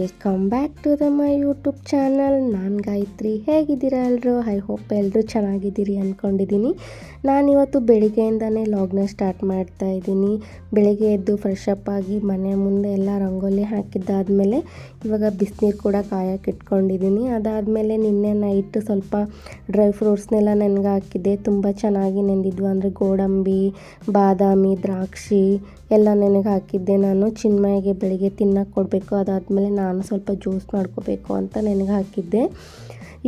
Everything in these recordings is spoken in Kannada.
Welcome back to my YouTube channel. ನಾನು ಗಾಯತ್ರಿ. ಹೇಗಿದ್ದೀರಾ ಎಲ್ಲರೂ? ಐ ಹೋಪ್ ಎಲ್ಲರೂ ಚೆನ್ನಾಗಿದ್ದೀರಿ ಅಂದ್ಕೊಂಡಿದ್ದೀನಿ. ನಾನಿವತ್ತು ಬೆಳಿಗ್ಗೆಯಿಂದನೇ ಲಾಗ್ನ ಸ್ಟಾರ್ಟ್ ಮಾಡ್ತಾ ಇದ್ದೀನಿ. ಬೆಳಿಗ್ಗೆ ಎದ್ದು ಫ್ರೆಶ್ ಅಪ್ ಆಗಿ ಮನೆ ಮುಂದೆ ಎಲ್ಲ ರಂಗೋಲಿ ಹಾಕಿದ್ದಾದಮೇಲೆ ಇವಾಗ ಬಿಸಿನೀರು ಕೂಡ ಕಾಯಕ್ಕೆ ಇಟ್ಕೊಂಡಿದ್ದೀನಿ. ಅದಾದಮೇಲೆ ನಿನ್ನೆ ನೈಟ್ ಸ್ವಲ್ಪ ಡ್ರೈ ಫ್ರೂಟ್ಸ್ನೆಲ್ಲ ನೆನೆಗೆ ಹಾಕಿದ್ದೆ. ತುಂಬ ಚೆನ್ನಾಗಿ ನೆಂದಿದ್ವು. ಅಂದರೆ ಗೋಡಂಬಿ, ಬಾದಾಮಿ, ದ್ರಾಕ್ಷಿ ಎಲ್ಲ ನೆನೆಗೆ ಹಾಕಿದ್ದೆ. ನಾನು ಚಿನ್ಮಯಿಗೆ ಬೆಳಿಗ್ಗೆ ತಿನ್ನಕ್ಕೆ ಕೊಡಬೇಕು, ಅದಾದಮೇಲೆ ನಾನು ಸ್ವಲ್ಪ ಜ್ಯೂಸ್ ಮಾಡ್ಕೋಬೇಕು ಅಂತ ನೆನೆಗೆ ಹಾಕಿದ್ದೆ.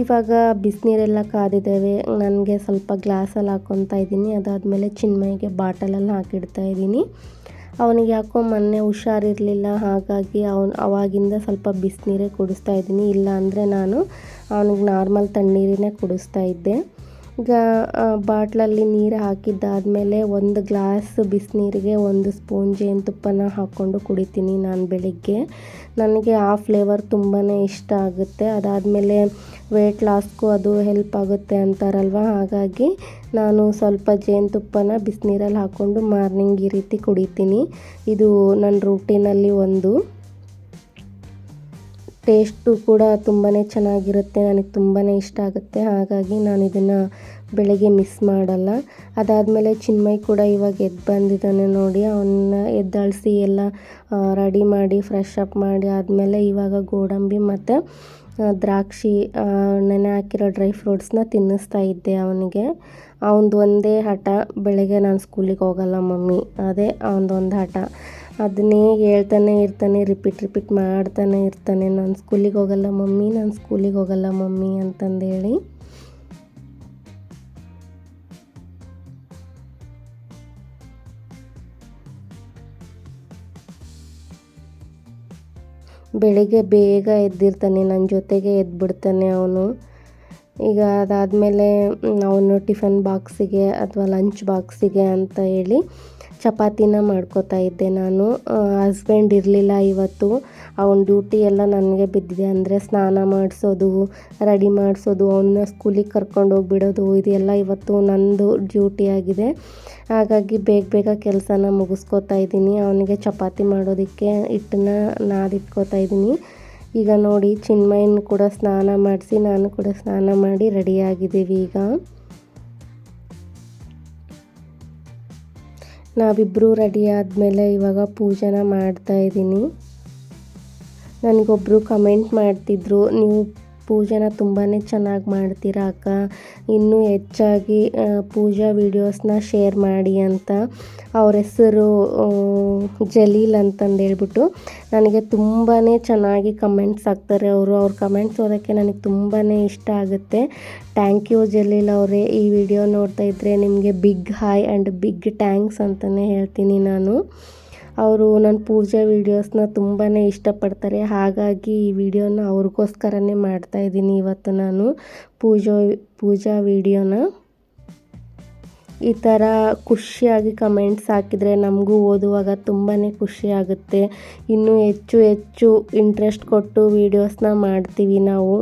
ಇವಾಗ ಬಿಸಿನೀರೆಲ್ಲ ಕಾದಿದ್ದಾವೆ. ನನಗೆ ಸ್ವಲ್ಪ ಗ್ಲಾಸಲ್ಲಿ ಹಾಕ್ಕೊತಾ ಇದ್ದೀನಿ. ಅದಾದಮೇಲೆ ಚಿನ್ಮಯಿಗೆ ಬಾಟಲಲ್ಲಿ ಹಾಕಿಡ್ತಾ ಇದ್ದೀನಿ. ಅವನಿಗೆ ಯಾಕೋ ಮೊನ್ನೆ ಹುಷಾರಿರಲಿಲ್ಲ, ಹಾಗಾಗಿ ಅವಾಗಿಂದ ಸ್ವಲ್ಪ ಬಿಸಿನೀರೇ ಕುಡಿಸ್ತಾ ಇದ್ದೀನಿ. ಇಲ್ಲ ಅಂದರೆ ನಾನು ಅವನಿಗೆ ನಾರ್ಮಲ್ ತಣ್ಣೀರನ್ನೇ ಕುಡಿಸ್ತಾ ಇದ್ದೆ. ಈಗ ಬಾಟ್ಲಲ್ಲಿ ನೀರು ಹಾಕಿದ್ದಾದಮೇಲೆ ಒಂದು ಗ್ಲಾಸ್ ಬಿಸಿನೀರಿಗೆ 1 ಸ್ಪೂನ್ ಜೇನುತುಪ್ಪನ ಹಾಕ್ಕೊಂಡು ಕುಡಿತೀನಿ ನಾನು ಬೆಳಿಗ್ಗೆ. ನನಗೆ ಆ ಫ್ಲೇವರ್ ತುಂಬಾ ಇಷ್ಟ ಆಗುತ್ತೆ. ಅದಾದಮೇಲೆ ವೆಯ್ಟ್ ಲಾಸ್ಗೂ ಅದು ಹೆಲ್ಪ್ ಆಗುತ್ತೆ ಅಂತಾರಲ್ವ, ಹಾಗಾಗಿ ನಾನು ಸ್ವಲ್ಪ ಜೇನುತುಪ್ಪನ ಬಿಸಿನೀರಲ್ಲಿ ಹಾಕ್ಕೊಂಡು ಮಾರ್ನಿಂಗ್ ಈ ರೀತಿ ಕುಡಿತೀನಿ. ಇದು ನನ್ನ ರೂಟೀನಲ್ಲಿ ಒಂದು. ಟೇಸ್ಟು ಕೂಡ ತುಂಬಾ ಚೆನ್ನಾಗಿರುತ್ತೆ. ನನಗೆ ತುಂಬಾ ಇಷ್ಟ ಆಗುತ್ತೆ, ಹಾಗಾಗಿ ನಾನು ಇದನ್ನು ಬೆಳಗ್ಗೆ ಮಿಸ್ ಮಾಡಲ್ಲ. ಅದಾದಮೇಲೆ ಚಿನ್ಮಯ್ ಕೂಡ ಇವಾಗ ಎದ್ದು ಬಂದಿದ್ದಾನೆ ನೋಡಿ. ಅವನ್ನ ಎದ್ದಾಳಿಸಿ ಎಲ್ಲ ರೆಡಿ ಮಾಡಿ ಫ್ರೆಶ್ ಅಪ್ ಮಾಡಿ ಆದಮೇಲೆ ಇವಾಗ ಗೋಡಂಬಿ ಮತ್ತು ದ್ರಾಕ್ಷಿ ನೆನೆ ಹಾಕಿರೋ ಡ್ರೈ ಫ್ರೂಟ್ಸ್ನ ತಿನ್ನಿಸ್ತಾ ಇದ್ದೆ ಅವನಿಗೆ. ಅವನದು ಒಂದೇ ಹಠ, ಬೆಳಗ್ಗೆ ನಾನು ಸ್ಕೂಲಿಗೆ ಹೋಗಲ್ಲ ಮಮ್ಮಿ, ಅದೇ ಅವನದೊಂದು ಹಠ. ಅದನ್ನೇ ಹೇಳ್ತಾನೆ ಇರ್ತಾನೆ, ರಿಪೀಟ್ ಮಾಡ್ತಾನೆ ಇರ್ತಾನೆ, ನಾನು ಸ್ಕೂಲಿಗೆ ಹೋಗಲ್ಲ ಮಮ್ಮಿ, ನಾನು ಸ್ಕೂಲಿಗೆ ಹೋಗಲ್ಲ ಮಮ್ಮಿ ಅಂತಂದೇಳಿ. ಬೆಳಿಗ್ಗೆ ಬೇಗ ಎದ್ದಿರ್ತಾನೆ, ನನ್ನ ಜೊತೆಗೆ ಎದ್ಬಿಡ್ತಾನೆ ಅವನು. ಈಗ ಅದಾದಮೇಲೆ ಅವನು ಟಿಫನ್ ಬಾಕ್ಸಿಗೆ ಅಥವಾ ಲಂಚ್ ಬಾಕ್ಸಿಗೆ ಅಂತ ಹೇಳಿ ಚಪಾತಿನ ಮಾಡ್ಕೋತಾ ಇದ್ದೆ ನಾನು. ಹಸ್ಬೆಂಡ್ ಇರಲಿಲ್ಲ ಇವತ್ತು. ಅವನ ಡ್ಯೂಟಿ ಎಲ್ಲ ನನಗೆ ಬಿದ್ದಿದೆ. ಅಂದರೆ ಸ್ನಾನ ಮಾಡಿಸೋದು, ರೆಡಿ ಮಾಡಿಸೋದು, ಅವನ್ನ ಸ್ಕೂಲಿಗೆ ಕರ್ಕೊಂಡು ಹೋಗ್ಬಿಡೋದು, ಇದೆಲ್ಲ ಇವತ್ತು ನನ್ನದು ಡ್ಯೂಟಿ ಆಗಿದೆ. ಹಾಗಾಗಿ ಬೇಗ ಕೆಲಸನ ಮುಗಿಸ್ಕೋತಾ ಇದ್ದೀನಿ. ಅವನಿಗೆ ಚಪಾತಿ ಮಾಡೋದಕ್ಕೆ ಹಿಟ್ಟನ್ನ ನಾದಿಟ್ಕೋತಾ ಇದ್ದೀನಿ. ಈಗ ನೋಡಿ ಚಿನ್ಮಯನ ಕೂಡ ಸ್ನಾನ ಮಾಡಿಸಿ ನಾನು ಕೂಡ ಸ್ನಾನ ಮಾಡಿ ರೆಡಿಯಾಗಿದ್ದೀವಿ. ಈಗ ನಾವಿಬ್ಬರು ರೆಡಿ ಆದಮೇಲೆ ಇವಾಗ ಪೂಜೆನ ಮಾಡ್ತಾಯಿದ್ದೀನಿ. ನನಗೊಬ್ಬರು ಕಮೆಂಟ್ ಮಾಡ್ತಿದ್ರು, ನೀವು ಪೂಜೆನ ತುಂಬಾ ಚೆನ್ನಾಗಿ ಮಾಡ್ತೀರಾ ಅಕ್ಕ, ಇನ್ನೂ ಹೆಚ್ಚಾಗಿ ಪೂಜಾ ವೀಡಿಯೋಸ್ನ ಶೇರ್ ಮಾಡಿ ಅಂತ. ಅವ್ರ ಹೆಸರು ಜಲೀಲ್ ಅಂತಂದು ಹೇಳ್ಬಿಟ್ಟು ನನಗೆ ತುಂಬಾ ಚೆನ್ನಾಗಿ ಕಮೆಂಟ್ಸ್ ಹಾಕ್ತಾರೆ ಅವರು. ಅವ್ರ ಕಮೆಂಟ್ಸ್ ಓದೋಕ್ಕೆ ನನಗೆ ತುಂಬಾ ಇಷ್ಟ ಆಗುತ್ತೆ. ಥ್ಯಾಂಕ್ ಯು ಜಲೀಲ್ ಅವರೇ. ಈ ವಿಡಿಯೋ ನೋಡ್ತಾ ಇದ್ದರೆ ನಿಮಗೆ big hi and big thanks ಅಂತಲೇ ಹೇಳ್ತೀನಿ ನಾನು. ಅವರು ನನ್ನ ಪೂಜಾ ವೀಡಿಯೋಸ್ನ ತುಂಬಾ ಇಷ್ಟಪಡ್ತಾರೆ, ಹಾಗಾಗಿ ಈ ವಿಡಿಯೋನ ಅವ್ರಿಗೋಸ್ಕರನೇ ಮಾಡ್ತಾಯಿದ್ದೀನಿ ಇವತ್ತು ನಾನು ಪೂಜಾ ವೀಡಿಯೋನ. ಈ ಥರ ಖುಷಿಯಾಗಿ ಕಮೆಂಟ್ಸ್ ಹಾಕಿದರೆ ನಮಗೂ ಓದುವಾಗ ತುಂಬಾ ಖುಷಿ ಆಗುತ್ತೆ. ಇನ್ನೂ ಹೆಚ್ಚು ಇಂಟ್ರೆಸ್ಟ್ ಕೊಟ್ಟು ವೀಡಿಯೋಸ್ನ ಮಾಡ್ತೀವಿ ನಾವು.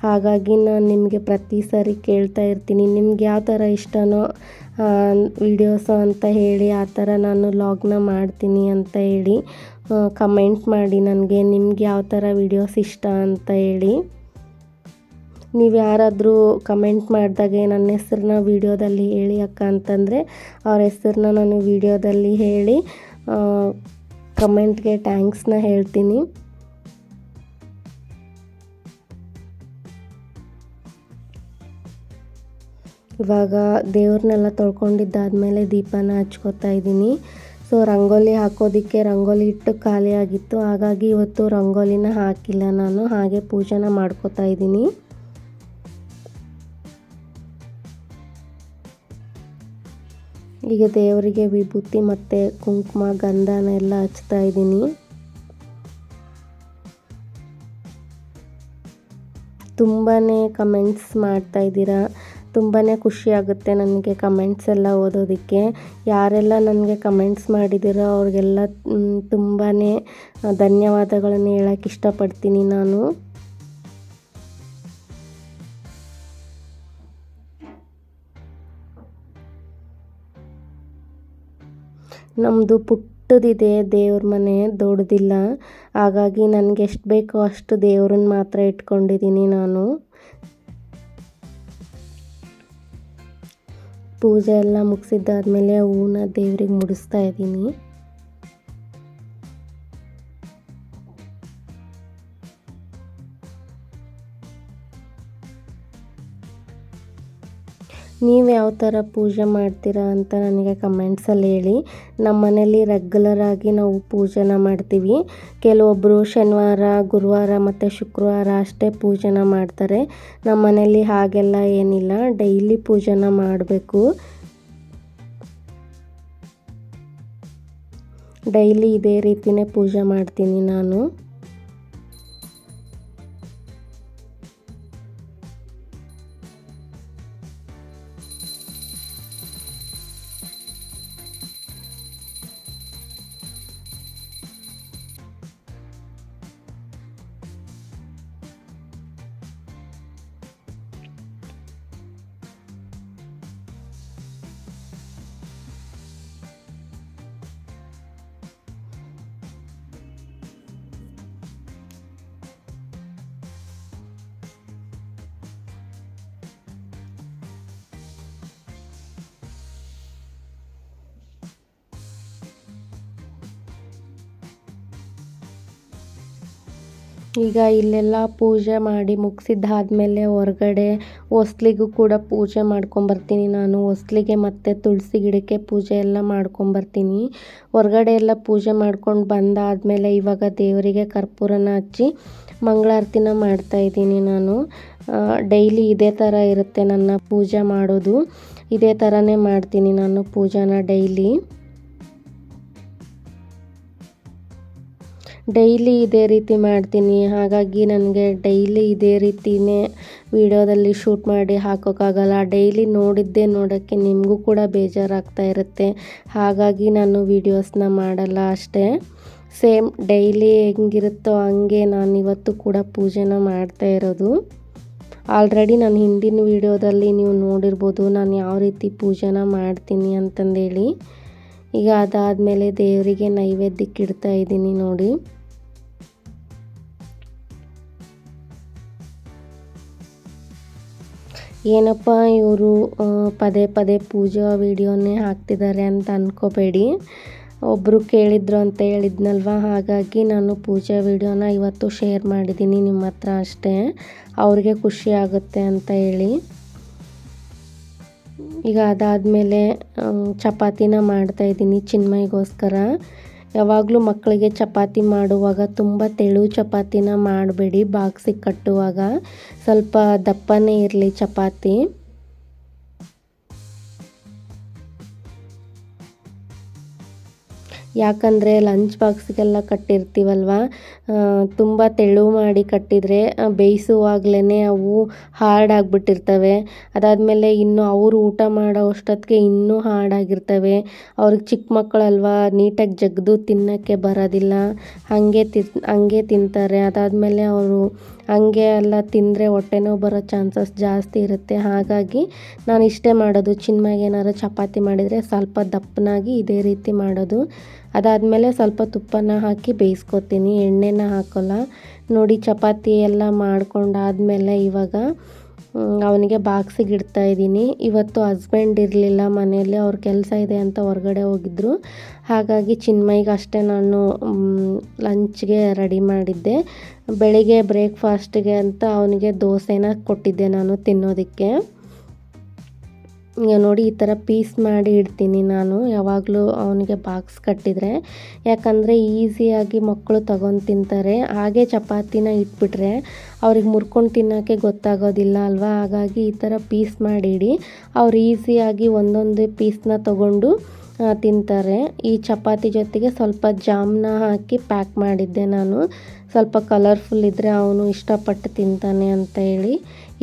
ಹಾಗಾಗಿ ನಾನು ನಿಮಗೆ ಪ್ರತಿ ಸಾರಿ ಕೇಳ್ತಾ ಇರ್ತೀನಿ, ನಿಮ್ಗೆ ಯಾವ ಥರ ಇಷ್ಟನೋ ವೀಡಿಯೋಸು ಅಂತ ಹೇಳಿ, ಆ ಥರ ನಾನು ಲಾಗ್ನ ಮಾಡ್ತೀನಿ ಅಂತ ಹೇಳಿ ಕಮೆಂಟ್ ಮಾಡಿ ನನಗೆ, ನಿಮ್ಗೆ ಯಾವ ಥರ ವೀಡಿಯೋಸ್ ಇಷ್ಟ ಅಂತ ಹೇಳಿ. ನೀವು ಯಾರಾದರೂ ಕಮೆಂಟ್ ಮಾಡಿದಾಗೆ ನನ್ನ ಹೆಸ್ರನ್ನ ವೀಡಿಯೋದಲ್ಲಿ ಹೇಳಿ ಅಕ್ಕ ಅಂತಂದರೆ ಅವ್ರ ಹೆಸ್ರನ್ನ ನಾನು ವೀಡಿಯೋದಲ್ಲಿ ಹೇಳಿ ಕಮೆಂಟ್ಗೆ ಥ್ಯಾಂಕ್ಸ್ನ ಹೇಳ್ತೀನಿ. ಇವಾಗ ದೇವ್ರನ್ನೆಲ್ಲ ತೊಳ್ಕೊಂಡಿದ್ದಾದಮೇಲೆ ದೀಪನ ಹಚ್ಕೋತಾ ಇದ್ದೀನಿ. ಸೊ ರಂಗೋಲಿ ಹಾಕೋದಕ್ಕೆ ರಂಗೋಲಿ ಹಿಟ್ಟು ಖಾಲಿ ಆಗಿತ್ತು, ಹಾಗಾಗಿ ಇವತ್ತು ರಂಗೋಲಿನ ಹಾಕಿಲ್ಲ ನಾನು, ಹಾಗೆ ಪೂಜೆನ ಮಾಡ್ಕೋತಾ ಇದ್ದೀನಿ. ಈಗ ದೇವರಿಗೆ ವಿಭೂತಿ ಮತ್ತು ಕುಂಕುಮ ಗಂಧನ ಎಲ್ಲ ಹಚ್ತಾ ಇದ್ದೀನಿ. ತುಂಬಾ ಕಮೆಂಟ್ಸ್ ಮಾಡ್ತಾಯಿದ್ದೀರಾ, ತುಂಬಾ ಖುಷಿ ಆಗುತ್ತೆ ನನಗೆ ಕಮೆಂಟ್ಸ್ ಎಲ್ಲ ಓದೋದಕ್ಕೆ. ಯಾರೆಲ್ಲ ನನಗೆ ಕಮೆಂಟ್ಸ್ ಮಾಡಿದ್ದೀರೋ ಅವ್ರಿಗೆಲ್ಲ ತುಂಬಾ ಧನ್ಯವಾದಗಳನ್ನು ಹೇಳೋಕ್ಕೆ ಇಷ್ಟಪಡ್ತೀನಿ ನಾನು. ನಮ್ಮದು ಪುಟ್ಟ ಚಿಕ್ಕದಿದೆ ದೇವ್ರ ಮನೆ, ದೊಡ್ಡದಿಲ್ಲ. ಹಾಗಾಗಿ ನನಗೆ ಎಷ್ಟು ಬೇಕೋ ಅಷ್ಟು ದೇವ್ರನ್ನ ಮಾತ್ರ ಇಟ್ಕೊಂಡಿದ್ದೀನಿ ನಾನು. ಪೂಜೆ ಎಲ್ಲ ಮುಗಿಸಿದ್ದಾದ್ಮೇಲೆ ಹೂವನ್ನ ದೇವ್ರಿಗೆ ಮುಡಿಸ್ತಾ ಇದ್ದೀನಿ. ನೀವು ಯಾವ ಥರ ಪೂಜೆ ಮಾಡ್ತೀರಾ ಅಂತ ನನಗೆ ಕಮೆಂಟ್ಸಲ್ಲಿ ಹೇಳಿ. ನಮ್ಮ ಮನೇಲಿ ರೆಗ್ಯುಲರಾಗಿ ನಾವು ಪೂಜೆನ ಮಾಡ್ತೀವಿ. ಕೆಲವೊಬ್ಬರು ಶನಿವಾರ, ಗುರುವಾರ ಮತ್ತು ಶುಕ್ರವಾರ ಅಷ್ಟೇ ಪೂಜೆನ ಮಾಡ್ತಾರೆ. ನಮ್ಮ ಮನೇಲಿ ಹಾಗೆಲ್ಲ ಏನಿಲ್ಲ, ಡೈಲಿ ಪೂಜೆನ ಮಾಡಬೇಕು. ಡೈಲಿ ಇದೇ ರೀತಿಯೇ ಪೂಜೆ ಮಾಡ್ತೀನಿ ನಾನು. ಈಗ ಇಲ್ಲೆಲ್ಲ ಪೂಜೆ ಮಾಡಿ ಮುಗಿಸಿದ್ದಾದ್ಮೇಲೆ ಹೊರಗಡೆ ಹೊಸ್ಲಿಗೂ ಕೂಡ ಪೂಜೆ ಮಾಡ್ಕೊಂಬರ್ತೀನಿ ನಾನು. ಹೊಸ್ಲಿಗೆ ಮತ್ತು ತುಳಸಿ ಗಿಡಕ್ಕೆ ಪೂಜೆ ಎಲ್ಲ ಮಾಡ್ಕೊಂಬರ್ತೀನಿ. ಹೊರಗಡೆ ಎಲ್ಲ ಪೂಜೆ ಮಾಡ್ಕೊಂಡು ಬಂದಾದಮೇಲೆ ಇವಾಗ ದೇವರಿಗೆ ಕರ್ಪೂರನ ಹಚ್ಚಿ ಮಂಗಳಾರತಿನ ಮಾಡ್ತಾಯಿದ್ದೀನಿ ನಾನು. ಡೈಲಿ ಇದೇ ಥರ ಇರುತ್ತೆ ನನ್ನ ಪೂಜೆ ಮಾಡೋದು. ಇದೇ ಥರನೇ ಮಾಡ್ತೀನಿ ನಾನು ಪೂಜೆನ ಡೈಲಿ ಇದೇ ರೀತಿ ಮಾಡ್ತೀನಿ. ಹಾಗಾಗಿ ನನಗೆ ಡೈಲಿ ಇದೇ ರೀತಿಯೇ ವಿಡಿಯೋದಲ್ಲಿ ಶೂಟ್ ಮಾಡಿ ಹಾಕೋಕ್ಕಾಗಲ್ಲ. ಡೈಲಿ ನೋಡಿದ್ದೇ ನೋಡೋಕ್ಕೆ ನಿಮಗೂ ಕೂಡ ಬೇಜಾರಾಗ್ತಾ ಇರುತ್ತೆ. ಹಾಗಾಗಿ ನಾನು ವೀಡಿಯೋಸ್ನ ಮಾಡಲ್ಲ ಅಷ್ಟೇ. ಸೇಮ್ ಡೈಲಿ ಹೆಂಗಿರುತ್ತೋ ಹಂಗೆ ನಾನು ಇವತ್ತು ಕೂಡ ಪೂಜೆನ ಮಾಡ್ತಾ ಇರೋದು. ಆಲ್ರೆಡಿ ನಾನು ಹಿಂದಿನ ವೀಡಿಯೋದಲ್ಲಿ ನೀವು ನೋಡಿರ್ಬೋದು ನಾನು ಯಾವ ರೀತಿ ಪೂಜೆನ ಮಾಡ್ತೀನಿ ಅಂತಂದೇಳಿ. ಈಗ ಅದಾದಮೇಲೆ ದೇವರಿಗೆ ನೈವೇದ್ಯಕ್ಕೆ ಇಡ್ತಾ ಇದ್ದೀನಿ ನೋಡಿ. ಏನಪ್ಪ ಇವರು ಪದೇ ಪದೇ ಪೂಜೆ ವೀಡಿಯೋನೇ ಹಾಕ್ತಿದ್ದಾರೆ ಅಂತ ಅಂದ್ಕೋಬೇಡಿ. ಒಬ್ಬರು ಕೇಳಿದ್ರು ಅಂತ ಹೇಳಿದ್ನಲ್ವ, ಹಾಗಾಗಿ ನಾನು ಪೂಜೆ ವೀಡಿಯೋನ ಇವತ್ತು ಶೇರ್ ಮಾಡಿದ್ದೀನಿ ನಿಮ್ಮ ಹತ್ರ ಅಷ್ಟೇ, ಅವ್ರಿಗೆ ಖುಷಿ ಆಗುತ್ತೆ ಅಂತ ಹೇಳಿ. ಈಗ ಅದಾದಮೇಲೆ ಚಪಾತಿನ ಮಾಡ್ತಾಯಿದ್ದೀನಿ ಚಿನ್ಮಯ್ಗೋಸ್ಕರ. ಯಾವಾಗಲೂ ಮಕ್ಕಳಿಗೆ ಚಪಾತಿ ಮಾಡುವಾಗ ತುಂಬ ತೆಳು ಚಪಾತಿನ ಮಾಡಬೇಡಿ. ಬಾಕ್ಸಿಗೆ ಕಟ್ಟುವಾಗ ಸ್ವಲ್ಪ ದಪ್ಪನೇ ಇರಲಿ ಚಪಾತಿ. ಯಾಕಂದರೆ ಲಂಚ್ ಬಾಕ್ಸಿಗೆಲ್ಲ ಕಟ್ಟಿರ್ತೀವಲ್ವ, ತುಂಬ ತೆಳು ಮಾಡಿ ಕಟ್ಟಿದರೆ ಬೇಯಿಸುವಾಗಲೇ ಅವು ಹಾರ್ಡ್ ಆಗಿಬಿಟ್ಟಿರ್ತವೆ. ಅದಾದಮೇಲೆ ಇನ್ನು ಅವರು ಊಟ ಮಾಡೋ ಅಷ್ಟೊತ್ತಿಗೆ ಇನ್ನೂ ಹಾರ್ಡಾಗಿರ್ತವೆ. ಅವ್ರಿಗೆ ಚಿಕ್ಕ ಮಕ್ಕಳಲ್ವ, ನೀಟಾಗಿ ಜಗ್ದು ತಿನ್ನೋಕ್ಕೆ ಬರೋದಿಲ್ಲ. ಹಾಗೆ ತಿಂತಾರೆ. ಅದಾದಮೇಲೆ ಅವರು ಹಾಗೆ ಎಲ್ಲ ತಿಂದರೆ ಹೊಟ್ಟೆ ನೋವು ಬರೋ ಚಾನ್ಸಸ್ ಜಾಸ್ತಿ ಇರುತ್ತೆ. ಹಾಗಾಗಿ ನಾನು ಇಷ್ಟೇ ಮಾಡೋದು. ಚಿನ್ಮಗೆ ಏನಾದ್ರು ಚಪಾತಿ ಮಾಡಿದರೆ ಸ್ವಲ್ಪ ದಪ್ಪನಾಗಿ ಇದೇ ರೀತಿ ಮಾಡೋದು. ಅದಾದಮೇಲೆ ಸ್ವಲ್ಪ ತುಪ್ಪನ ಹಾಕಿ ಬೇಯಿಸ್ಕೊತೀನಿ, ಎಣ್ಣೆನ ಹಾಕೋಲ್ಲ. ನೋಡಿ ಚಪಾತಿ ಎಲ್ಲ ಮಾಡ್ಕೊಂಡಾದಮೇಲೆ ಇವಾಗ ಅವನಿಗೆ ಬಾಕ್ಸಿಗೆ ಇಡ್ತಾಯಿದ್ದೀನಿ. ಇವತ್ತು ಹಸ್ಬೆಂಡ್ ಇರಲಿಲ್ಲ ಮನೆಯಲ್ಲಿ, ಅವ್ರ ಕೆಲಸ ಇದೆ ಅಂತ ಹೊರಗಡೆ ಹೋಗಿದ್ದರು. ಹಾಗಾಗಿ ಚಿನ್ಮಯ್ಗೆ ಅಷ್ಟೇ ನಾನು ಲಂಚ್ಗೆ ರೆಡಿ ಮಾಡಿದ್ದೆ. ಬೆಳಿಗ್ಗೆ ಬ್ರೇಕ್ಫಾಸ್ಟಿಗೆ ಅಂತ ಅವನಿಗೆ ದೋಸೆನ ಕೊಟ್ಟಿದ್ದೆ ನಾನು ತಿನ್ನೋದಕ್ಕೆ. ಈಗ ನೋಡಿ ಈ ಥರ ಪೀಸ್ ಮಾಡಿ ಇಡ್ತೀನಿ ನಾನು ಯಾವಾಗಲೂ ಅವನಿಗೆ ಬಾಕ್ಸ್ ಕಟ್ಟಿದರೆ. ಯಾಕಂದರೆ ಈಸಿಯಾಗಿ ಮಕ್ಕಳು ತಗೊಂಡು ತಿಂತಾರೆ. ಹಾಗೆ ಚಪಾತಿನ ಇಟ್ಬಿಟ್ರೆ ಅವ್ರಿಗೆ ಮುರ್ಕೊಂಡು ತಿನ್ನೋಕ್ಕೆ ಗೊತ್ತಾಗೋದಿಲ್ಲ ಅಲ್ವಾ. ಹಾಗಾಗಿ ಈ ಥರ ಪೀಸ್ ಮಾಡಿಡಿ, ಅವ್ರು ಈಸಿಯಾಗಿ ಒಂದೊಂದು ಪೀಸ್ನ ತಗೊಂಡು ತಿಂತಾರೆ. ಈ ಚಪಾತಿ ಜೊತೆಗೆ ಸ್ವಲ್ಪ ಜಾಮ್ನ ಹಾಕಿ ಪ್ಯಾಕ್ ಮಾಡಿದ್ದೆ ನಾನು. ಸ್ವಲ್ಪ ಕಲರ್ಫುಲ್ ಇದ್ದರೆ ಅವನು ಇಷ್ಟಪಟ್ಟು ತಿಂತಾನೆ ಅಂತ ಹೇಳಿ.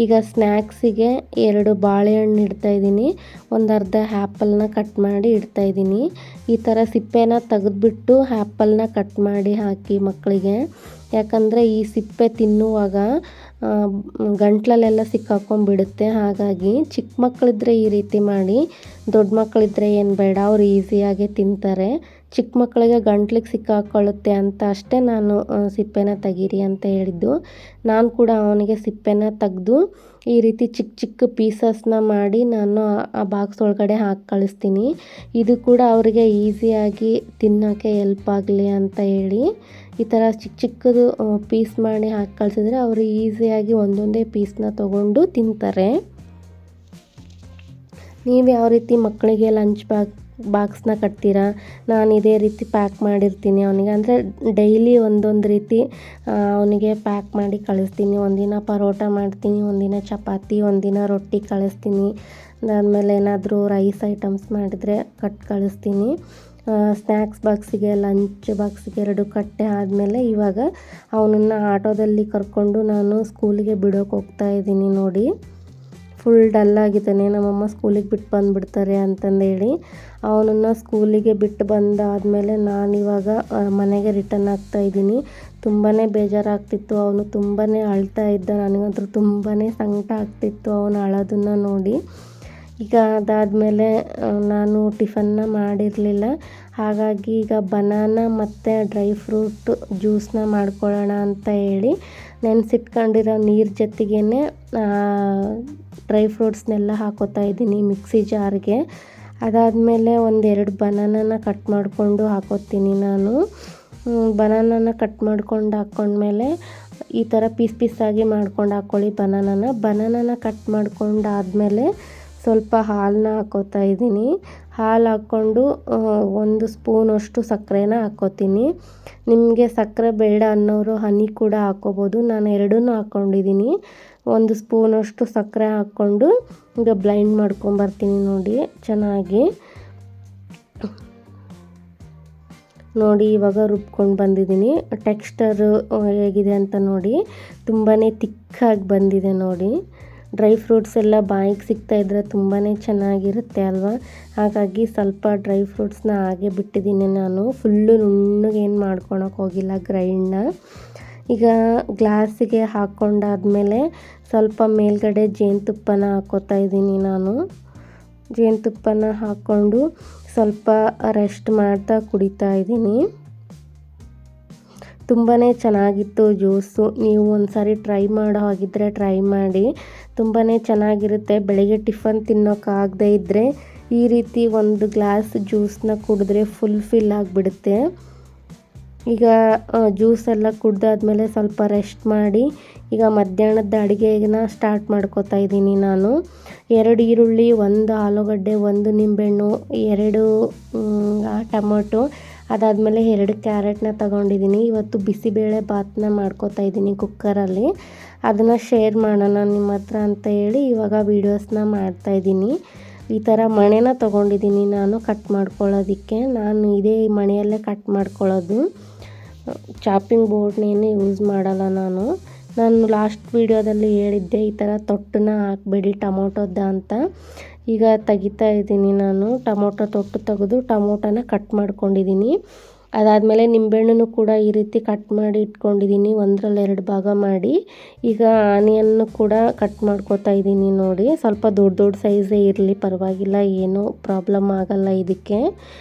ಈಗ ಸ್ನ್ಯಾಕ್ಸಿಗೆ 2 ಬಾಳೆಹಣ್ಣು ಇಡ್ತಾಯಿದ್ದೀನಿ, ಒಂದು ಅರ್ಧ ಆ್ಯಪಲ್ನ ಕಟ್ ಮಾಡಿ ಇಡ್ತಾಯಿದ್ದೀನಿ. ಈ ಥರ ಸಿಪ್ಪೆನ ತೆಗೆದ್ಬಿಟ್ಟು ಆ್ಯಪಲ್ನ ಕಟ್ ಮಾಡಿ ಹಾಕಿ ಮಕ್ಕಳಿಗೆ. ಯಾಕಂದರೆ ಈ ಸಿಪ್ಪೆ ತಿನ್ನುವಾಗ ಗಂಟ್ಲಲ್ಲೆಲ್ಲ ಸಿಕ್ಕಾಕೊಂಡ್ಬಿಡುತ್ತೆ. ಹಾಗಾಗಿ ಚಿಕ್ಕ ಮಕ್ಕಳಿದ್ರೆ ಈ ರೀತಿ ಮಾಡಿ, ದೊಡ್ಡ ಮಕ್ಕಳಿದ್ರೆ ಏನು ಬೇಡ, ಅವ್ರು ಈಸಿಯಾಗಿ ತಿಂತಾರೆ. ಚಿಕ್ಕ ಮಕ್ಕಳಿಗೆ ಗಂಟ್ಲಿಗೆ ಸಿಕ್ಕಾಕೊಳ್ಳುತ್ತೆ ಅಂತ ಅಷ್ಟೇ ನಾನು ಸಿಪ್ಪೆನ ತೆಗೀರಿ ಅಂತ ಹೇಳಿದ್ದು. ನಾನು ಕೂಡ ಅವನಿಗೆ ಸಿಪ್ಪೆನ ತೆಗೆದು ಈ ರೀತಿ ಚಿಕ್ಕ ಚಿಕ್ಕ ಪೀಸಸ್ನ ಮಾಡಿ ನಾನು ಆ ಬಾಕ್ಸ್ ಒಳಗಡೆ ಹಾಕಿ ಕಳಿಸ್ತೀನಿ. ಇದು ಕೂಡ ಅವರಿಗೆ ಈಸಿಯಾಗಿ ತಿನ್ನೋಕ್ಕೆ ಹೆಲ್ಪ್ ಆಗಲಿ ಅಂತ ಹೇಳಿ ಈ ಥರ ಚಿಕ್ಕ ಚಿಕ್ಕದು ಪೀಸ್ ಮಾಡಿ ಹಾಕಿ ಕಳಿಸಿದ್ರೆ ಅವರು ಈಸಿಯಾಗಿ ಒಂದೊಂದೇ ಪೀಸ್ನ ತೊಗೊಂಡು ತಿಂತಾರೆ. ನೀವು ಯಾವ ರೀತಿ ಮಕ್ಕಳಿಗೆ ಲಂಚ್ ಬಾಕ್ಸ್ನ ಕಟ್ತೀರಾ? ನಾನು ಇದೇ ರೀತಿ ಪ್ಯಾಕ್ ಮಾಡಿರ್ತೀನಿ ಅವನಿಗೆ. ಅಂದರೆ ಡೈಲಿ ಒಂದೊಂದು ರೀತಿ ಅವನಿಗೆ ಪ್ಯಾಕ್ ಮಾಡಿ ಕಳಿಸ್ತೀನಿ. ಒಂದಿನ ಪರೋಟ ಮಾಡ್ತೀನಿ, ಒಂದಿನ ಚಪಾತಿ, ಒಂದಿನ ರೊಟ್ಟಿ ಕಳಿಸ್ತೀನಿ. ಅದಾದಮೇಲೆ ಏನಾದರೂ ರೈಸ್ ಐಟಮ್ಸ್ ಮಾಡಿದರೆ ಕಳಿಸ್ತೀನಿ. ಸ್ನ್ಯಾಕ್ಸ್ ಬಾಕ್ಸಿಗೆ, ಲಂಚ್ ಬಾಕ್ಸಿಗೆ 2 ಕಟ್ಟೆ ಆದಮೇಲೆ ಇವಾಗ ಅವನನ್ನು ಆಟೋದಲ್ಲಿ ಕರ್ಕೊಂಡು ನಾನು ಸ್ಕೂಲಿಗೆ ಬಿಡೋಕೆ ಹೋಗ್ತಾ ಇದ್ದೀನಿ. ನೋಡಿ, ಫುಲ್ ಡಲ್ಲಾಗಿದ್ದಾನೆ. ನಮ್ಮಮ್ಮ ಸ್ಕೂಲಿಗೆ ಬಿಟ್ಟು ಬಂದುಬಿಡ್ತಾರೆ ಅಂತಂದೇಳಿ ಅವನನ್ನು ಸ್ಕೂಲಿಗೆ ಬಿಟ್ಟು ಬಂದಾದಮೇಲೆ ನಾನಿವಾಗ ಮನೆಗೆ ರಿಟರ್ನ್ ಆಗ್ತಾಯಿದ್ದೀನಿ. ತುಂಬಾ ಬೇಜಾರಾಗ್ತಿತ್ತು. ಅವನು ತುಂಬಾ ಅಳ್ತಾ ಇದ್ದ. ನನಗಂತೂ ತುಂಬಾ ಸಂಕಟ ಆಗ್ತಿತ್ತು ಅವನು ಅಳೋದನ್ನು ನೋಡಿ. ಈಗ ಅದಾದಮೇಲೆ ನಾನು ಟಿಫನ್ನ ಮಾಡಿರಲಿಲ್ಲ. ಹಾಗಾಗಿ ಈಗ ಬನಾನಾ ಮತ್ತು ಡ್ರೈ ಫ್ರೂಟ್ ಜ್ಯೂಸನ್ನ ಮಾಡ್ಕೊಳ್ಳೋಣ ಅಂತ ಹೇಳಿ ನೆನೆಸಿಟ್ಕೊಂಡಿರೋ ನೀರು ಜೊತೆಗೇ ಡ್ರೈ ಫ್ರೂಟ್ಸ್ನೆಲ್ಲ ಹಾಕೋತಾ ಇದ್ದೀನಿ ಮಿಕ್ಸಿ ಜಾರ್ಗೆ. ಅದಾದಮೇಲೆ 1-2 ಬನಾನನ ಕಟ್ ಮಾಡಿಕೊಂಡು ಹಾಕೋತೀನಿ ನಾನು. ಬನಾನನ ಕಟ್ ಮಾಡ್ಕೊಂಡು ಹಾಕ್ಕೊಂಡ್ಮೇಲೆ ಈ ಥರ ಪೀಸಾಗಿ ಮಾಡ್ಕೊಂಡು ಹಾಕ್ಕೊಳ್ಳಿ ಬನಾನನ ಕಟ್ ಮಾಡ್ಕೊಂಡಾದಮೇಲೆ ಸ್ವಲ್ಪ ಹಾಲನ್ನ ಹಾಕೋತಾ ಇದ್ದೀನಿ. ಹಾಲು ಹಾಕ್ಕೊಂಡು 1 ಸ್ಪೂನಷ್ಟು ಸಕ್ಕರೆನ ಹಾಕ್ಕೋತೀನಿ. ನಿಮಗೆ ಸಕ್ಕರೆ ಬೇಡ ಅನ್ನೋರು ಹನಿ ಕೂಡ ಹಾಕ್ಕೋಬೋದು. ನಾನು 2 ಹಾಕ್ಕೊಂಡಿದ್ದೀನಿ. 1 ಸ್ಪೂನಷ್ಟು ಸಕ್ಕರೆ ಹಾಕ್ಕೊಂಡು ಈಗ ಬ್ಲೈಂಡ್ ಮಾಡ್ಕೊಂಬರ್ತೀನಿ. ನೋಡಿ ಚೆನ್ನಾಗಿ. ನೋಡಿ ಇವಾಗ ರುಬ್ಕೊಂಡು ಬಂದಿದ್ದೀನಿ. ಟೆಕ್ಸ್ಚರು ಹೇಗಿದೆ ಅಂತ ನೋಡಿ, ತುಂಬಾ ತಿಕ್ಕಾಗಿ ಬಂದಿದೆ ನೋಡಿ. ಡ್ರೈ ಫ್ರೂಟ್ಸ್ ಎಲ್ಲ ಬಾಯಿಗೆ ಸಿಗ್ತಾಯಿದ್ರೆ ತುಂಬಾ ಚೆನ್ನಾಗಿರುತ್ತೆ ಅಲ್ವಾ? ಹಾಗಾಗಿ ಸ್ವಲ್ಪ ಡ್ರೈ ಫ್ರೂಟ್ಸ್ನ ಹಾಗೆ ಬಿಟ್ಟಿದ್ದೀನಿ ನಾನು. ಫುಲ್ಲು ನುಣ್ಣಗೆ ಏನು ಮಾಡ್ಕೊಳಕ್ಕೆ ಹೋಗಿಲ್ಲ ಗ್ರೈಂಡ್ನ. ಈಗ ಗ್ಲಾಸಿಗೆ ಹಾಕ್ಕೊಂಡಾದ್ಮೇಲೆ ಸ್ವಲ್ಪ ಮೇಲ್ಗಡೆ ಜೇನುತುಪ್ಪನ ಹಾಕ್ಕೋತಾ ಇದ್ದೀನಿ ನಾನು. ಜೇನುತುಪ್ಪನ ಹಾಕ್ಕೊಂಡು ಸ್ವಲ್ಪ ರೆಸ್ಟ್ ಮಾಡ್ತಾ ಕುಡಿತಾ ಇದ್ದೀನಿ. ತುಂಬಾ ಚೆನ್ನಾಗಿತ್ತು ಜ್ಯೂಸು. ನೀವು ಒಂದ್ಸಾರಿ ಟ್ರೈ ಮಾಡೋ ಹಾಗಿದ್ದರೆ ಟ್ರೈ ಮಾಡಿ. ತುಂಬಾ ಚೆನ್ನಾಗಿರುತ್ತೆ. ಬೆಳಗ್ಗೆ ಟಿಫನ್ ತಿನ್ನೋಕ್ಕಾಗದೇ ಇದ್ದರೆ ಈ ರೀತಿ 1 ಗ್ಲಾಸ್ ಜ್ಯೂಸನ್ನ ಕುಡಿದ್ರೆ ಫಿಲ್ ಆಗಿಬಿಡುತ್ತೆ. ಈಗ ಜ್ಯೂಸೆಲ್ಲ ಕುಡ್ದಾದ್ಮೇಲೆ ಸ್ವಲ್ಪ ರೆಸ್ಟ್ ಮಾಡಿ ಈಗ ಮಧ್ಯಾಹ್ನದ ಅಡುಗೆನ ಸ್ಟಾರ್ಟ್ ಮಾಡ್ಕೋತಾ ಇದ್ದೀನಿ ನಾನು. 2 ಈರುಳ್ಳಿ, 1 ಆಲೂಗಡ್ಡೆ, 1 ನಿಂಬೆಹಣ್ಣು, 2 ಟೊಮೊಟೊ, ಅದಾದಮೇಲೆ 2 ಕ್ಯಾರೆಟ್ನ ತಗೊಂಡಿದ್ದೀನಿ. ಇವತ್ತು ಬಿಸಿಬೇಳೆ ಬಾತನ್ನ ಮಾಡ್ಕೋತಾ ಇದ್ದೀನಿ ಕುಕ್ಕರಲ್ಲಿ. ಅದನ್ನು ಶೇರ್ ಮಾಡೋಣ ನಿಮ್ಮ ಹತ್ರ ಅಂತ ಹೇಳಿ ಇವಾಗ ವೀಡಿಯೋಸ್ನ ಮಾಡ್ತಾಯಿದ್ದೀನಿ. ಈ ಥರ ಮಣೆನ ತೊಗೊಂಡಿದ್ದೀನಿ ನಾನು ಕಟ್ ಮಾಡ್ಕೊಳ್ಳೋದಕ್ಕೆ. ನಾನು ಇದೇ ಮಣೆಯಲ್ಲೇ ಕಟ್ ಮಾಡ್ಕೊಳ್ಳೋದು. ಚಾಪಿಂಗ್ ಬೋರ್ಡ್ನೇನು ಯೂಸ್ ಮಾಡಲ್ಲ ನಾನು. ಲಾಸ್ಟ್ ವೀಡಿಯೋದಲ್ಲಿ ಹೇಳಿದ್ದೆ ಈ ಥರ ತೊಟ್ಟನ್ನ ಹಾಕಬೇಡಿ ಟೊಮೊಟೊದ ಅಂತ. ಈಗ ತೆಗಿತಾ ಇದ್ದೀನಿ ನಾನು. ಟೊಮೊಟೊ ತೊಟ್ಟು ತೆಗೆದು ಟೊಮೊಟೊನ ಕಟ್ ಮಾಡ್ಕೊಂಡಿದ್ದೀನಿ. ಅದಾದಮೇಲೆ ನಿಂಬೆಹಣ್ಣು ಕೂಡ ಈ ರೀತಿ ಕಟ್ ಮಾಡಿ ಇಟ್ಕೊಂಡಿದ್ದೀನಿ, 1ರಲ್ಲಿ 2 ಭಾಗ ಮಾಡಿ. ಈಗ ಆನಿಯನ್ನು ಕೂಡ ಕಟ್ ಮಾಡ್ಕೋತಾ ಇದ್ದೀನಿ ನೋಡಿ. ಸ್ವಲ್ಪ ದೊಡ್ಡ ಸೈಜೇ ಇರಲಿ ಪರವಾಗಿಲ್ಲ, ಏನೂ ಪ್ರಾಬ್ಲಮ್ ಆಗಲ್ಲ ಇದಕ್ಕೆ.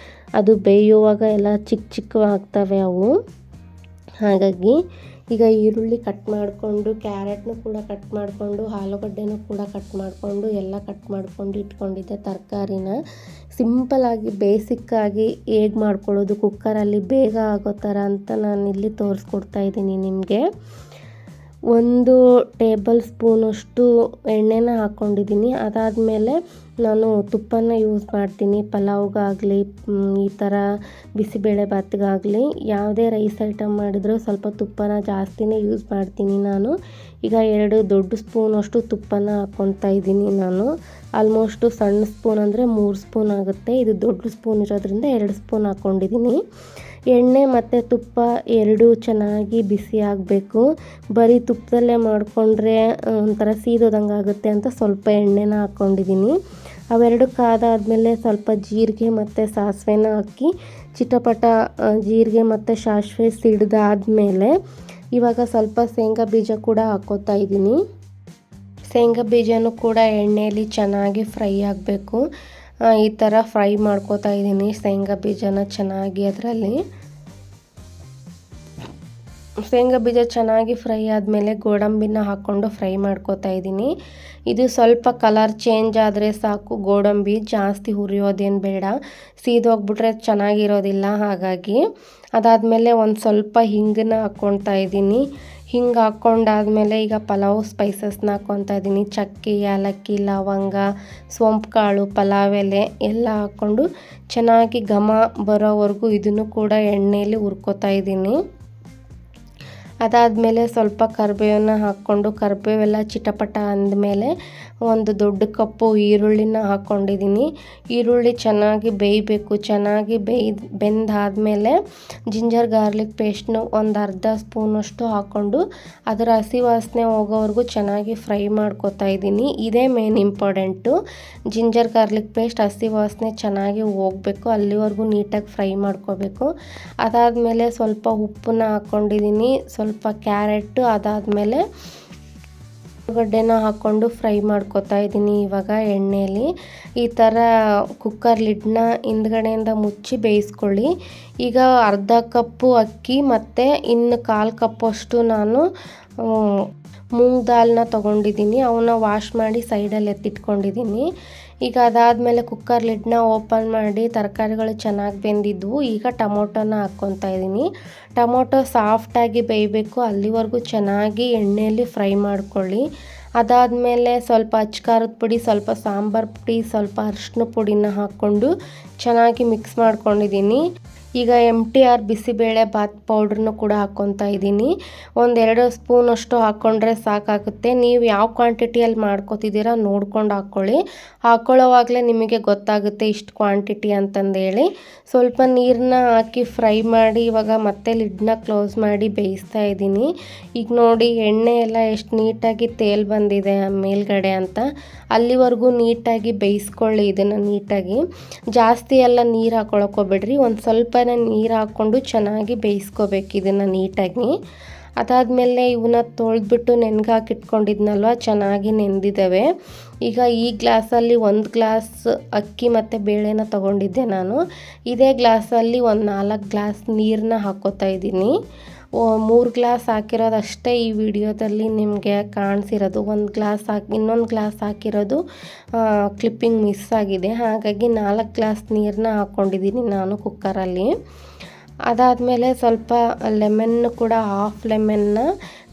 ಅದು ಬೇಯುವಾಗ ಎಲ್ಲ ಚಿಕ್ಕ ಆಗ್ತವೆ ಅವು. ಹಾಗಾಗಿ ಈಗ ಈರುಳ್ಳಿ ಕಟ್ ಮಾಡಿಕೊಂಡು, ಕ್ಯಾರೆಟ್ನು ಕೂಡ ಕಟ್ ಮಾಡಿಕೊಂಡು, ಆಲೂಗಡ್ಡೆನೂ ಕೂಡ ಕಟ್ ಮಾಡಿಕೊಂಡು ಎಲ್ಲ ಕಟ್ ಮಾಡ್ಕೊಂಡು ಇಟ್ಕೊಂಡಿದ್ದೆ ತರಕಾರಿನ. ಸಿಂಪಲ್ಲಾಗಿ ಬೇಸಿಕ್ಕಾಗಿ ಹೇಗೆ ಮಾಡ್ಕೊಳ್ಳೋದು ಕುಕ್ಕರಲ್ಲಿ ಬೇಗ ಆಗೋ ಥರ ಅಂತ ನಾನಿಲ್ಲಿ ತೋರಿಸ್ಕೊಡ್ತಾ ಇದ್ದೀನಿ ನಿಮಗೆ. 1 ಟೇಬಲ್ ಸ್ಪೂನಷ್ಟು ಎಣ್ಣೆನ ಹಾಕ್ಕೊಂಡಿದ್ದೀನಿ. ಅದಾದಮೇಲೆ ನಾನು ತುಪ್ಪನ ಯೂಸ್ ಮಾಡ್ತೀನಿ. ಪಲಾವ್ಗಾಗಲಿ, ಈ ಥರ ಬಿಸಿಬೇಳೆ ಬಾತ್ಗಾಗಲಿ, ಯಾವುದೇ ರೈಸ್ ಐಟಮ್ ಮಾಡಿದರೂ ಸ್ವಲ್ಪ ತುಪ್ಪನ ಜಾಸ್ತಿನೇ ಯೂಸ್ ಮಾಡ್ತೀನಿ ನಾನು. ಈಗ 2 ದೊಡ್ಡ ಸ್ಪೂನಷ್ಟು ತುಪ್ಪನ ಹಾಕ್ಕೊತಾ ಇದ್ದೀನಿ ನಾನು. ಆಲ್ಮೋಸ್ಟು ಸಣ್ಣ ಸ್ಪೂನ್ ಅಂದರೆ 3 ಸ್ಪೂನ್ ಆಗುತ್ತೆ. ಇದು ದೊಡ್ಡ ಸ್ಪೂನ್ ಇರೋದ್ರಿಂದ 2 ಸ್ಪೂನ್ ಹಾಕ್ಕೊಂಡಿದ್ದೀನಿ. ಎಣ್ಣೆ ಮತ್ತು ತುಪ್ಪ 2 ಚೆನ್ನಾಗಿ ಬಿಸಿ ಆಗಬೇಕು. ಬರೀ ತುಪ್ಪದಲ್ಲೇ ಮಾಡಿಕೊಂಡ್ರೆ ಒಂಥರ ಸೀದೋದಂಗೆ ಆಗುತ್ತೆ ಅಂತ ಸ್ವಲ್ಪ ಎಣ್ಣೆನ ಹಾಕ್ಕೊಂಡಿದ್ದೀನಿ. ಅವೆರಡು ಕಾದಾದಮೇಲೆ ಸ್ವಲ್ಪ ಜೀರಿಗೆ ಮತ್ತು ಸಾಸಿವೆನ ಹಾಕಿ ಚಿಟಪಟ ಜೀರಿಗೆ ಮತ್ತು ಸಾಸಿವೆ ಸಿಡಿದಾದ್ಮೇಲೆ ಇವಾಗ ಸ್ವಲ್ಪ ಶೇಂಗಾ ಬೀಜ ಕೂಡ ಹಾಕ್ಕೋತಾ ಇದ್ದೀನಿ. ಶೇಂಗಾ ಬೀಜನೂ ಕೂಡ ಎಣ್ಣೆಯಲ್ಲಿ ಚೆನ್ನಾಗಿ ಫ್ರೈ ಆಗಬೇಕು. ಈ ಥರ ಫ್ರೈ ಮಾಡ್ಕೋತಾ ಇದ್ದೀನಿ ಶೇಂಗಾ ಬೀಜನ ಚೆನ್ನಾಗಿ. ಅದರಲ್ಲಿ ಶೇಂಗಾ ಬೀಜ ಚೆನ್ನಾಗಿ ಫ್ರೈ ಆದಮೇಲೆ ಗೋಡಂಬಿನ ಹಾಕ್ಕೊಂಡು ಫ್ರೈ ಮಾಡ್ಕೋತಾ ಇದ್ದೀನಿ. ಇದು ಸ್ವಲ್ಪ ಕಲರ್ ಚೇಂಜ್ ಆದರೆ ಸಾಕು, ಗೋಡಂಬಿ ಜಾಸ್ತಿ ಹುರಿಯೋದೇನು ಬೇಡ, ಸೀದೋಗ್ಬಿಟ್ರೆ ಚೆನ್ನಾಗಿರೋದಿಲ್ಲ. ಹಾಗಾಗಿ ಅದಾದಮೇಲೆ ಒಂದು ಸ್ವಲ್ಪ ಹಿಂಗನ್ನ ಹಾಕ್ಕೊಳ್ತಾ ಇದ್ದೀನಿ. ಹಿಂಗೆ ಹಾಕ್ಕೊಂಡಾದ್ಮೇಲೆ ಈಗ ಪಲಾವ್ ಸ್ಪೈಸಸ್ನ ಹಾಕ್ಕೊತಾ ಇದ್ದೀನಿ. ಚಕ್ಕೆ, ಏಲಕ್ಕಿ, ಲವಂಗ, ಸೋಂಪು ಕಾಳು, ಪಲಾವ್ ಎಲೆ ಎಲ್ಲ ಹಾಕ್ಕೊಂಡು ಚೆನ್ನಾಗಿ ಘಮ ಬರೋವರೆಗೂ ಇದನ್ನು ಕೂಡ ಎಣ್ಣೆಯಲ್ಲಿ ಹುರ್ಕೋತಾ ಇದ್ದೀನಿ. ಅದಾದಮೇಲೆ ಸ್ವಲ್ಪ ಕರಿಬೇವನ್ನ ಹಾಕ್ಕೊಂಡು ಕರಿಬೇವೆಲ್ಲ ಚಿಟಪಟ ಅಂದಮೇಲೆ ಒಂದು ದೊಡ್ಡ ಕಪ್ಪು ಈರುಳ್ಳಿನ ಹಾಕ್ಕೊಂಡಿದ್ದೀನಿ. ಈರುಳ್ಳಿ ಚೆನ್ನಾಗಿ ಬೇಯಬೇಕು. ಚೆನ್ನಾಗಿ ಬೆಂದಾದಮೇಲೆ ಜಿಂಜರ್ ಗಾರ್ಲಿಕ್ ಪೇಸ್ಟ್ನು ಒಂದು ಅರ್ಧ ಸ್ಪೂನಷ್ಟು ಹಾಕ್ಕೊಂಡು ಅದರ ಹಸಿ ವಾಸನೆ ಹೋಗೋವರೆಗೂ ಚೆನ್ನಾಗಿ ಫ್ರೈ ಮಾಡ್ಕೋತಾ ಇದ್ದೀನಿ. ಇದೇ main important. Ginger garlic paste ಹಸಿ ವಾಸನೆ ಚೆನ್ನಾಗಿ ಹೋಗಬೇಕು, ಅಲ್ಲಿವರೆಗೂ ನೀಟಾಗಿ ಫ್ರೈ ಮಾಡ್ಕೋಬೇಕು. ಅದಾದಮೇಲೆ ಸ್ವಲ್ಪ ಉಪ್ಪನ್ನ ಹಾಕ್ಕೊಂಡಿದ್ದೀನಿ, ಸ್ವಲ್ಪ ಕ್ಯಾರೆಟು, ಅದಾದಮೇಲೆ ಉಳ್ಳಾಗಡ್ಡೆನ ಹಾಕ್ಕೊಂಡು ಫ್ರೈ ಮಾಡ್ಕೋತಾ ಇದ್ದೀನಿ ಇವಾಗ ಎಣ್ಣೆಯಲ್ಲಿ. ಈ ಥರ ಕುಕ್ಕರ್ ಲಿಡ್ನ ಹಿಂದ್ಗಡೆಯಿಂದ ಮುಚ್ಚಿ ಬೇಯಿಸ್ಕೊಳ್ಳಿ. ಈಗ ಅರ್ಧ ಕಪ್ಪು ಅಕ್ಕಿ ಮತ್ತು ಇನ್ನು 1/4 ಕಪ್ಪಷ್ಟು ನಾನು ಮೂಂಗ್ ದಾಲ್ನ ತೊಗೊಂಡಿದ್ದೀನಿ. ಅವನ್ನ ವಾಶ್ ಮಾಡಿ ಸೈಡಲ್ಲಿ ಎತ್ತಿಟ್ಕೊಂಡಿದ್ದೀನಿ. ಈಗ ಅದಾದಮೇಲೆ ಕುಕ್ಕರ್ ಲಿಡ್ನ ಓಪನ್ ಮಾಡಿ ತರಕಾರಿಗಳು ಚೆನ್ನಾಗಿ ಬೆಂದಿದ್ವು. ಈಗ ಟೊಮೊಟೊನ ಹಾಕ್ಕೊತಾ ಇದ್ದೀನಿ. ಟೊಮೊಟೊ ಸಾಫ್ಟಾಗಿ ಬೇಯಬೇಕು, ಅಲ್ಲಿವರೆಗೂ ಚೆನ್ನಾಗಿ ಎಣ್ಣೆಯಲ್ಲಿ ಫ್ರೈ ಮಾಡ್ಕೊಳ್ಳಿ. ಅದಾದಮೇಲೆ ಸ್ವಲ್ಪ ಅಚ್ಕಾರದ ಪುಡಿ, ಸ್ವಲ್ಪ ಸಾಂಬಾರು ಪುಡಿ, ಸ್ವಲ್ಪ ಅರಿಶಿನ ಪುಡಿನ ಹಾಕ್ಕೊಂಡು ಚೆನ್ನಾಗಿ ಮಿಕ್ಸ್ ಮಾಡ್ಕೊಂಡಿದ್ದೀನಿ. ಈಗ MTR ಬಿಸಿಬೇಳೆ ಬಾತ್ ಪೌಡ್ರನ್ನು ಕೂಡ ಹಾಕ್ಕೊತಾ ಇದ್ದೀನಿ. 1-2 ಸ್ಪೂನಷ್ಟು ಹಾಕ್ಕೊಂಡ್ರೆ ಸಾಕಾಗುತ್ತೆ. ನೀವು ಯಾವ ಕ್ವಾಂಟಿಟಿಯಲ್ಲಿ ಮಾಡ್ಕೊತಿದ್ದೀರಾ ನೋಡ್ಕೊಂಡು ಹಾಕ್ಕೊಳ್ಳಿ. ಹಾಕ್ಕೊಳ್ಳೋವಾಗಲೇ ನಿಮಗೆ ಗೊತ್ತಾಗುತ್ತೆ ಇಷ್ಟು ಕ್ವಾಂಟಿಟಿ ಅಂತಂದೇಳಿ. ಸ್ವಲ್ಪ ನೀರನ್ನ ಹಾಕಿ ಫ್ರೈ ಮಾಡಿ ಇವಾಗ ಮತ್ತೆ ಲಿಡ್ನ ಕ್ಲೋಸ್ ಮಾಡಿ ಬೇಯಿಸ್ತಾ ಇದ್ದೀನಿ. ಈಗ ನೋಡಿ ಎಣ್ಣೆ ಎಲ್ಲ ಎಷ್ಟು ನೀಟಾಗಿ ತೇಲ್ ಬಂದಿದೆ ಮೇಲ್ಗಡೆ ಅಂತ. ಅಲ್ಲಿವರೆಗೂ ನೀಟಾಗಿ ಬೇಯಿಸ್ಕೊಳ್ಳಿ ಇದನ್ನು ನೀಟಾಗಿ. ಜಾಸ್ತಿ ಎಲ್ಲ ನೀರು ಹಾಕ್ಕೊಳಕ್ಕೆ ಹೋಗ್ಬೇಡ್ರಿ, ಒಂದು ಸ್ವಲ್ಪನೇ ನೀರು ಹಾಕ್ಕೊಂಡು ಚೆನ್ನಾಗಿ ಬೇಯಿಸ್ಕೋಬೇಕು ಇದನ್ನು ನೀಟಾಗಿ. ಅದಾದಮೇಲೆ ಇವನ್ನ ತೊಳೆದ್ಬಿಟ್ಟು ನೆನೆಗಾಕಿಟ್ಕೊಂಡಿದ್ನಲ್ವ, ಚೆನ್ನಾಗಿ ನೆಂದಿದ್ದಾವೆ. ಈಗ ಈ ಗ್ಲಾಸಲ್ಲಿ 1 ಗ್ಲಾಸ್ ಅಕ್ಕಿ ಮತ್ತು ಬೇಳೆನ ತೊಗೊಂಡಿದ್ದೆ ನಾನು. ಇದೇ ಗ್ಲಾಸಲ್ಲಿ ಒಂದು 4 ಗ್ಲಾಸ್ ನೀರನ್ನ ಹಾಕ್ಕೋತಾ ಇದ್ದೀನಿ. 3 ಗ್ಲಾಸ್ ಹಾಕಿರೋದಷ್ಟೇ ಈ ವಿಡಿಯೋದಲ್ಲಿ ನಿಮಗೆ ಕಾಣಿಸಿರೋದು. 1 ಗ್ಲಾಸ್ ಇನ್ನೊಂದು ಗ್ಲಾಸ್ ಹಾಕಿರೋದು ಕ್ಲಿಪ್ಪಿಂಗ್ ಮಿಸ್ ಆಗಿದೆ. ಹಾಗಾಗಿ 4 ಗ್ಲಾಸ್ ನೀರನ್ನ ಹಾಕ್ಕೊಂಡಿದ್ದೀನಿ ನಾನು ಕುಕ್ಕರಲ್ಲಿ. ಅದಾದಮೇಲೆ ಸ್ವಲ್ಪ ಲೆಮನ್ನು ಕೂಡ, ಹಾಫ್ ಲೆಮನ್ನ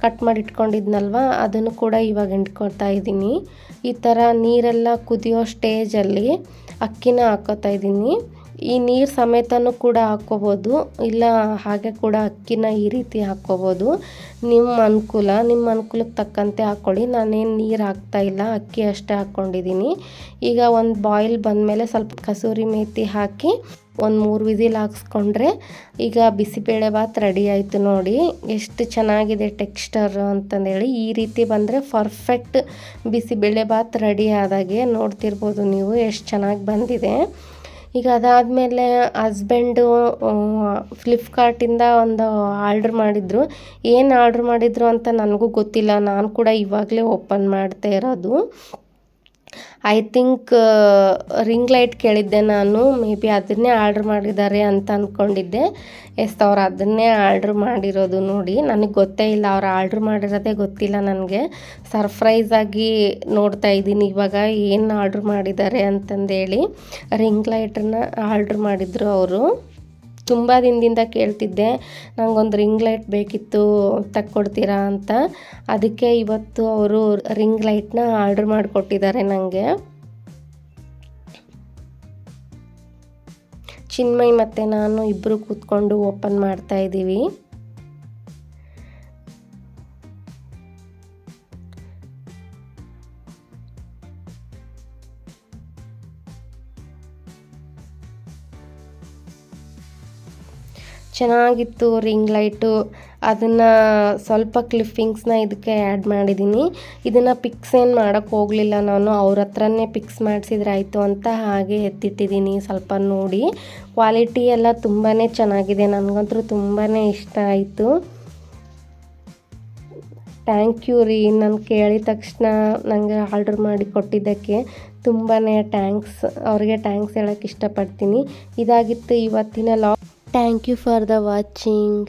ಕಟ್ ಮಾಡಿ ಇಟ್ಕೊಂಡಿದ್ನಲ್ವ, ಅದನ್ನು ಕೂಡ ಇವಾಗ ಹಿಂಡ್ಕೊತಾ ಇದ್ದೀನಿ. ಈ ಥರ ನೀರೆಲ್ಲ ಕುದಿಯೋ ಸ್ಟೇಜಲ್ಲಿ ಅಕ್ಕಿನ ಹಾಕ್ಕೋತಾ ಇದ್ದೀನಿ. ಈ ನೀರು ಸಮೇತನೂ ಕೂಡ ಹಾಕ್ಕೋಬೋದು, ಇಲ್ಲ ಹಾಗೆ ಕೂಡ ಅಕ್ಕಿನ ಈ ರೀತಿ ಹಾಕ್ಕೋಬೋದು. ನಿಮ್ಮ ಅನುಕೂಲಕ್ಕೆ ತಕ್ಕಂತೆ ಹಾಕ್ಕೊಳ್ಳಿ. ನಾನೇನು ನೀರು ಹಾಕ್ತಾಯಿಲ್ಲ, ಅಕ್ಕಿ ಅಷ್ಟೇ ಹಾಕ್ಕೊಂಡಿದ್ದೀನಿ. ಈಗ ಒಂದು ಬಾಯ್ಲ್ ಬಂದಮೇಲೆ ಸ್ವಲ್ಪ ಕಸೂರಿ ಮೇಥಿ ಹಾಕಿ ಒಂದು 3 ವಿಸಿಲ್ ಹಾಕ್ಸ್ಕೊಂಡ್ರೆ ಈಗ ಬಿಸಿಬೇಳೆ ಬಾತ್ ರೆಡಿ ಆಯಿತು. ನೋಡಿ ಎಷ್ಟು ಚೆನ್ನಾಗಿದೆ ಟೆಕ್ಸ್ಚರ್ ಅಂತಂದೇಳಿ. ಈ ರೀತಿ ಬಂದರೆ ಪರ್ಫೆಕ್ಟ್ ಬಿಸಿಬೇಳೆ ಬಾತ್ ರೆಡಿ ಆದಾಗೆ. ನೋಡ್ತಿರ್ಬೋದು ನೀವು ಎಷ್ಟು ಚೆನ್ನಾಗಿ ಬಂದಿದೆ. ಈಗ ಅದಾದಮೇಲೆ ಹಸ್ಬೆಂಡು ಫ್ಲಿಪ್ಕಾರ್ಟಿಂದ ಒಂದು ಆರ್ಡ್ರ್ ಮಾಡಿದರು. ಏನು ಆರ್ಡ್ರ್ ಮಾಡಿದರು ಅಂತ ನನಗೂ ಗೊತ್ತಿಲ್ಲ, ನಾನು ಕೂಡ ಇವಾಗಲೇ ಓಪನ್ ಮಾಡ್ತಾ ಇರೋದು. ಐ ಥಿಂಕ್ ರಿಂಗ್ ಲೈಟ್ ಕೇಳಿದ್ದೆ ನಾನು, ಮೇ ಬಿ ಅದನ್ನೇ ಆರ್ಡ್ರ್ ಮಾಡಿದ್ದಾರೆ ಅಂತ ಅಂದ್ಕೊಂಡಿದ್ದೆ. ಅವ್ರು ಅದನ್ನೇ ಆರ್ಡ್ರ್ ಮಾಡಿರೋದು. ನೋಡಿ ನನಗೆ ಗೊತ್ತೇ ಇಲ್ಲ, ಅವ್ರು ಆರ್ಡ್ರ್ ಮಾಡಿರೋದೇ ಗೊತ್ತಿಲ್ಲ ನನಗೆ. ಸರ್ಪ್ರೈಸಾಗಿ ನೋಡ್ತಾ ಇದ್ದೀನಿ ಇವಾಗ ಏನು ಆರ್ಡ್ರ್ ಮಾಡಿದ್ದಾರೆ ಅಂತಂದೇಳಿ. ರಿಂಗ್ ಲೈಟನ್ನು ಆರ್ಡ್ರ್ ಮಾಡಿದರು ಅವರು. ತುಂಬ ದಿನದಿಂದ ಕೇಳ್ತಿದ್ದೆ, ನನಗೊಂದು ರಿಂಗ್ ಲೈಟ್ ಬೇಕಿತ್ತು, ತಕ್ಕೊಡ್ತೀರಾ ಅಂತ. ಅದಕ್ಕೆ ಇವತ್ತು ಅವರು ರಿಂಗ್ ಲೈಟ್ನ ಆರ್ಡ್ರ್ ಮಾಡಿಕೊಟ್ಟಿದ್ದಾರೆ ನನಗೆ. ಚಿನ್ಮಯ್ ಮತ್ತು ನಾನು ಇಬ್ಬರು ಕೂತ್ಕೊಂಡು ಓಪನ್ ಮಾಡ್ತಾ ಇದ್ದೀವಿ. ಚೆನ್ನಾಗಿತ್ತು ರಿಂಗ್ ಲೈಟು. ಅದನ್ನು ಸ್ವಲ್ಪ ಕ್ಲಿಪ್ಪಿಂಗ್ಸ್ನ ಇದಕ್ಕೆ ಆ್ಯಡ್ ಮಾಡಿದ್ದೀನಿ. ಇದನ್ನು ಪಿಕ್ಸ್ ಏನು ಮಾಡೋಕ್ಕೆ ಹೋಗಲಿಲ್ಲ ನಾನು, ಅವ್ರ ಹತ್ರನೇ ಪಿಕ್ಸ್ ಮಾಡಿಸಿದ್ರೆ ಆಯಿತು ಅಂತ ಹಾಗೆ ಎತ್ತಿಟ್ಟಿದ್ದೀನಿ. ಸ್ವಲ್ಪ ನೋಡಿ, ಕ್ವಾಲಿಟಿ ಎಲ್ಲ ತುಂಬಾ ಚೆನ್ನಾಗಿದೆ, ನನಗಂತೂ ತುಂಬಾ ಇಷ್ಟ ಆಯಿತು. ಥ್ಯಾಂಕ್ ಯು ರೀ. ನಾನು ಕೇಳಿದ ತಕ್ಷಣ ನನಗೆ ಆರ್ಡ್ರ್ ಮಾಡಿ ಕೊಟ್ಟಿದ್ದಕ್ಕೆ ತುಂಬಾ ಥ್ಯಾಂಕ್ಸ್. ಅವ್ರಿಗೆ ಥ್ಯಾಂಕ್ಸ್ ಹೇಳೋಕ್ಕೆ ಇಷ್ಟಪಡ್ತೀನಿ. ಇದಾಗಿತ್ತು ಇವತ್ತಿನ log. Thank you for the watching.